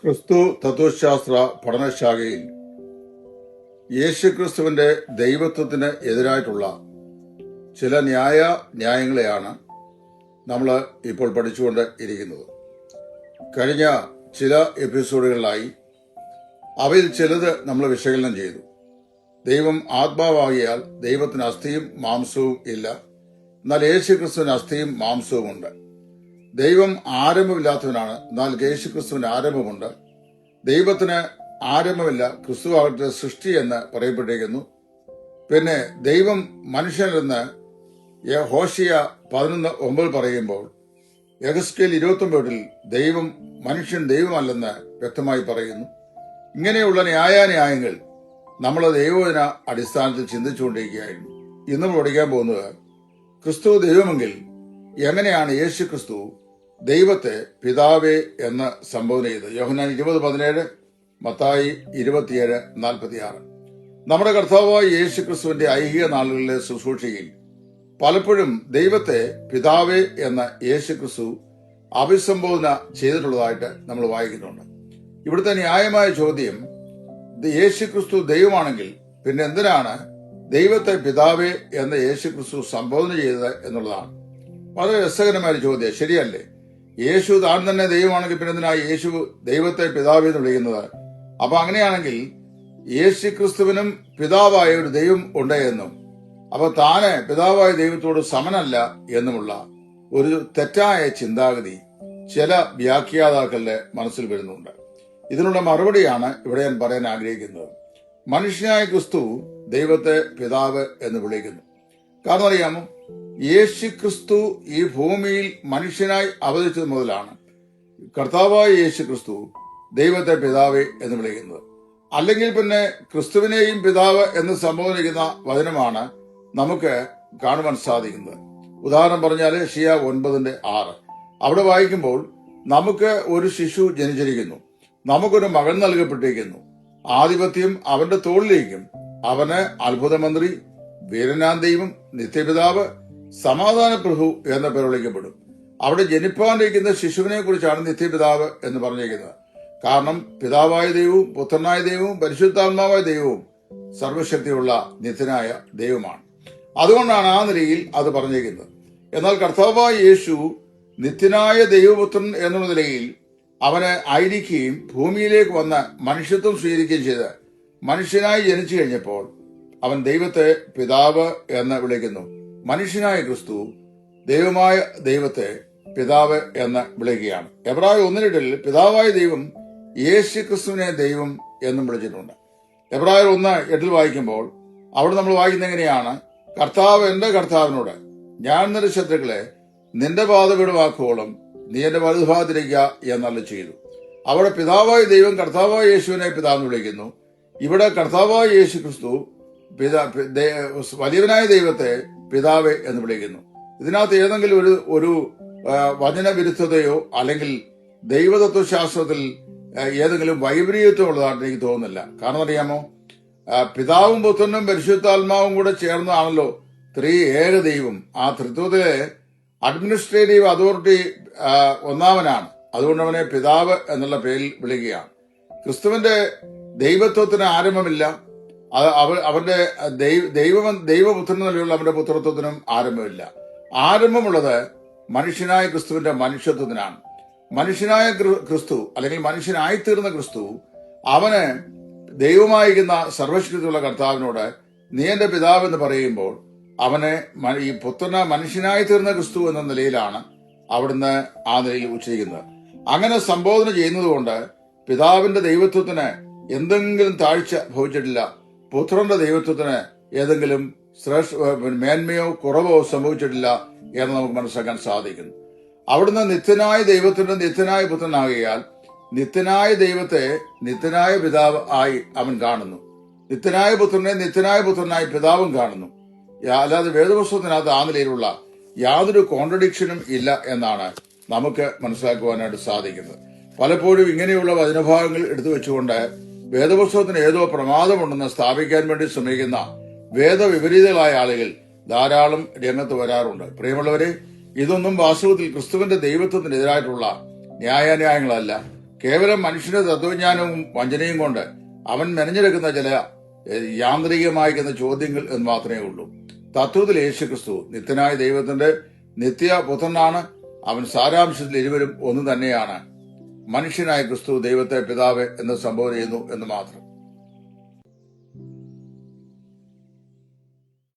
ക്രിസ്തു തത്വശാസ്ത്ര പഠനശാഖയിൽ യേശുക്രിസ്തുവിന്റെ ദൈവത്വത്തിന് എതിരായിട്ടുള്ള ചില ന്യായങ്ങളെയാണ് നമ്മൾ ഇപ്പോൾ പഠിച്ചുകൊണ്ട് ഇരിക്കുന്നത്. കഴിഞ്ഞ ചില എപ്പിസോഡുകളിലായി അവയിൽ ചിലത് നമ്മൾ വിശകലനം ചെയ്തു. ദൈവം ആത്മാവാകിയാൽ ദൈവത്തിന് അസ്ഥിയും മാംസവും ഇല്ല, എന്നാൽ യേശുക്രിസ്തുവിന് അസ്ഥിയും മാംസവുമുണ്ട്. ദൈവം ആരംഭമില്ലാത്തവനാണ്, എന്നാൽ യേശുക്രിസ്തുവിന് ആരംഭമുണ്ട്. ദൈവത്തിന് ആരംഭമില്ല, ക്രിസ്തു ആകട്ടെ സൃഷ്ടി എന്ന് പറയപ്പെട്ടിരിക്കുന്നു. പിന്നെ ദൈവം മനുഷ്യനെന്ന് ഹോശിയ 11:9 പറയുമ്പോൾ യെഹെസ്കേൽ 29 ദൈവം മനുഷ്യൻ ദൈവമല്ലെന്ന് വ്യക്തമായി പറയുന്നു. ഇങ്ങനെയുള്ള ന്യായങ്ങൾ നമ്മൾ ദൈവവചന അടിസ്ഥാനത്തിൽ ചിന്തിച്ചുകൊണ്ടിരിക്കുകയായിരുന്നു. ഇന്ന് പഠിക്കാൻ പോകുന്നത് ക്രിസ്തു ദൈവമെങ്കിൽ എങ്ങനെയാണ് യേശു ക്രിസ്തു ദൈവത്തെ പിതാവേ എന്ന് സംബോധന ചെയ്തത്. യോഹന്നാൻ 20:17, മത്തായി 27:46. നമ്മുടെ കർത്താവായ യേശു ക്രിസ്തുവിന്റെ ഐഹിക നാളുകളിലെ ശുശ്രൂഷയിൽ പലപ്പോഴും ദൈവത്തെ പിതാവേ എന്ന യേശു ക്രിസ്തു അഭിസംബോധന ചെയ്തിട്ടുള്ളതായിട്ട് നമ്മൾ വായിക്കുന്നുണ്ട്. ഇവിടുത്തെ ന്യായമായ ചോദ്യം, യേശു ക്രിസ്തു ദൈവമാണെങ്കിൽ പിന്നെ എന്തിനാണ് ദൈവത്തെ പിതാവേ എന്ന് യേശു ക്രിസ്തു സംബോധന ചെയ്തത് എന്നുള്ളതാണ്. വളരെ രസകരമായ ചോദ്യം, ശരിയല്ലേ? യേശു താൻ തന്നെ ദൈവമാണെങ്കിൽ പിന്നെ എന്തിനാ യേശു ദൈവത്തെ പിതാവേ എന്ന് വിളിക്കുന്നത്? അപ്പൊ അങ്ങനെയാണെങ്കിൽ യേശു ക്രിസ്തുവിനും പിതാവായ ഒരു ദൈവം ഉണ്ട് എന്നും അപ്പൊ താന് പിതാവായ ദൈവത്തോട് സമനല്ല എന്നുമുള്ള ഒരു തെറ്റായ ചിന്താഗതി ചില വ്യാഖ്യാതാക്കളുടെ മനസ്സിൽ വരുന്നുണ്ട്. ഇതിനുള്ള മറുപടിയാണ് ഇവിടെ ഞാൻ പറയാൻ ആഗ്രഹിക്കുന്നത്. മനുഷ്യനായ ക്രിസ്തു ദൈവത്തെ പിതാവ് എന്ന് വിളിക്കുന്നു. കാരണം അറിയാമോ, യേശു ക്രിസ്തു ഈ ഭൂമിയിൽ മനുഷ്യനായി അവതരിച്ചത് മുതലാണ് കർത്താവായ യേശു ക്രിസ്തു ദൈവത്തെ പിതാവ് എന്ന് വിളിക്കുന്നത്. അല്ലെങ്കിൽ പിന്നെ ക്രിസ്തുവിനെയും പിതാവ് എന്ന് സംബോധിക്കുന്ന വചനമാണ് നമുക്ക് കാണുവാൻ സാധിക്കുന്നത്. ഉദാഹരണം പറഞ്ഞാൽ യെശയ്യ 9:6 അവിടെ വായിക്കുമ്പോൾ നമുക്ക് ഒരു ശിശു ജനിച്ചിരിക്കുന്നു, നമുക്കൊരു മകൻ നൽകപ്പെട്ടിരിക്കുന്നു, ആധിപത്യം അവന്റെ തോളിലേക്കും, അവന് അത്ഭുതമന്ത്രി, വീരനാം ദൈവം, നിത്യപിതാവ്, സമാധാന പ്രഭു എന്ന പേർ വിളിക്കപ്പെടും. അവിടെ ജനിപ്പാനിരിക്കുന്ന ശിശുവിനെ കുറിച്ചാണ് നിത്യപിതാവ് എന്ന് പറഞ്ഞിരിക്കുന്നത്. കാരണം പിതാവായ ദൈവവും പുത്രനായ ദൈവവും പരിശുദ്ധാത്മാവായ ദൈവവും സർവശക്തിയുള്ള നിത്യനായ ദൈവമാണ്. അതുകൊണ്ടാണ് ആ നിലയിൽ അത് പറഞ്ഞിരിക്കുന്നത്. എന്നാൽ കർത്താവായ യേശു നിത്യനായ ദൈവപുത്രൻ എന്നുള്ള നിലയിൽ അവന് ആയിരിക്കുകയും ഭൂമിയിലേക്ക് വന്ന് മനുഷ്യത്വം സ്വീകരിക്കുകയും ചെയ്ത് മനുഷ്യനായി ജനിച്ചു കഴിഞ്ഞപ്പോൾ അവൻ ദൈവത്തെ പിതാവ് എന്ന് വിളിക്കുന്നു. മനുഷ്യനായ ക്രിസ്തു ദൈവമായ ദൈവത്തെ പിതാവ് എന്ന് വിളിക്കുകയാണ്. എബ്രായർ 1:8 പിതാവായ ദൈവം യേശു ക്രിസ്തുവിനെ ദൈവം എന്നും വിളിച്ചിട്ടുണ്ട്. എബ്രായർ 1:8 വായിക്കുമ്പോൾ അവിടെ നമ്മൾ വായിക്കുന്ന എങ്ങനെയാണ്? കർത്താവ് എന്റെ കർത്താവിനോട്, ഞാൻ നിന്റെ ശത്രുക്കളെ നിന്റെ പാദപീഠമാക്കുവോളം നീ എന്റെ വലതുഭാഗത്തിരിക്കുക എന്നല്ല ചെയ്തു. അവിടെ പിതാവായ ദൈവം കർത്താവായ യേശുവിനെ പിതാവെന്ന് വിളിക്കുന്നു. ഇവിടെ കർത്താവായ യേശു ക്രിസ്തു വലിയവനായ ദൈവത്തെ പിതാവേ എന്ന് വിളിക്കുന്നു. ഇതിനകത്ത് ഏതെങ്കിലും ഒരു വചനവിരുദ്ധതയോ അല്ലെങ്കിൽ ദൈവതത്വശാസ്ത്രത്തിൽ ഏതെങ്കിലും വൈപരീത്വം ഉള്ളതായിട്ട് എനിക്ക് തോന്നുന്നില്ല. കാരണം അറിയാമോ, പിതാവും പുത്രനും പരിശുദ്ധാത്മാവും കൂടെ ചേർന്നാണല്ലോ ഏക ദൈവം. ആ ത്രിത്വത്തിലെ അഡ്മിനിസ്ട്രേറ്റീവ് അതോറിറ്റി ഒന്നാമനാണ്. അതുകൊണ്ട് അവനെ പിതാവ് എന്നുള്ള പേരിൽ വിളിക്കുകയാണ്. ക്രിസ്തുവിന്റെ ദൈവത്വത്തിന് ആരംഭമില്ല, അവന്റെ ദൈവപുത്രൻ നിലയുള്ള അവന്റെ പുത്രത്വത്തിനും ആരംഭമില്ല. ആരംഭമുള്ളത് മനുഷ്യനായ ക്രിസ്തുവിന്റെ മനുഷ്യത്വത്തിനാണ്. മനുഷ്യനായ ക്രിസ്തു അല്ലെങ്കിൽ മനുഷ്യനായിത്തീർന്ന ക്രിസ്തു അവന് ദൈവമായിരിക്കുന്ന സർവശക്തിയുള്ള കർത്താവിനോട് നീ എന്റെ പിതാവ് എന്ന് പറയുമ്പോൾ അവനെ ഈ പുത്രന് മനുഷ്യനായി തീർന്ന ക്രിസ്തു എന്ന നിലയിലാണ് അവിടുന്ന് ആ നിലയിൽ ഉച്ചരിക്കുന്നത്. അങ്ങനെ സംബോധന ചെയ്യുന്നത് കൊണ്ട് പിതാവിന്റെ ദൈവത്വത്തിന് എന്തെങ്കിലും താഴ്ച ഭവിച്ചിട്ടില്ല, പുത്രന്റെ ദൈവത്വത്തിന് ഏതെങ്കിലും മേന്മയോ കുറവോ സംഭവിച്ചിട്ടില്ല എന്ന് നമുക്ക് മനസ്സിലാക്കാൻ സാധിക്കുന്നു. അവിടുന്ന് നിത്യനായ ദൈവത്തിന്റെ നിത്യനായ പുത്രനാകിയാൽ നിത്യനായ ദൈവത്തെ നിത്യനായ പിതാവ് ആയി അവൻ കാണുന്നു, നിത്യനായ പുത്രനെ നിത്യനായ പുത്രനായി പിതാവും കാണുന്നു. അല്ലാതെ വേദപുസ്തകത്തിനകത്ത് ആ നിലയിലുള്ള യാതൊരു കോൺട്രഡിക്ഷനും ഇല്ല എന്നാണ് നമുക്ക് മനസ്സിലാക്കുവാനായിട്ട് സാധിക്കുന്നത്. പലപ്പോഴും ഇങ്ങനെയുള്ള വചനഭാഗങ്ങൾ എടുത്തു വെച്ചുകൊണ്ട് വേദപുസ്തകത്തിന് ഏതോ പ്രമാദമുണ്ടെന്ന് സ്ഥാപിക്കാൻ വേണ്ടി ശ്രമിക്കുന്ന വേദവിപരീതങ്ങളായ ആളുകൾ ധാരാളം രംഗത്ത് വരാറുണ്ട്. പ്രിയമുള്ളവരെ, ഇതൊന്നും വാസ്തവത്തിൽ ക്രിസ്തുവിന്റെ ദൈവത്വത്തിനെതിരായിട്ടുള്ള ന്യായാന്യായങ്ങളല്ല. കേവലം മനുഷ്യന്റെ തത്വജ്ഞാനവും വഞ്ചനയും കൊണ്ട് അവൻ മെനഞ്ഞെടുക്കുന്ന ചില യാന്ത്രികമായിരിക്കുന്ന ചോദ്യങ്ങൾ എന്ന് മാത്രമേ ഉള്ളൂ. തത്വത്തിൽ യേശുക്രിസ്തു നിത്യനായ ദൈവത്തിന്റെ നിത്യപുത്രനാണ്. അവൻ സാരാംശത്തിൽ ഇരുവരും ഒന്ന് തന്നെയാണ്. മനുഷ്യനായ ക്രിസ്തു ദൈവത്തെ പിതാവ് എന്ന് സംബോധന ചെയ്യുന്നു എന്ന് മാത്രം.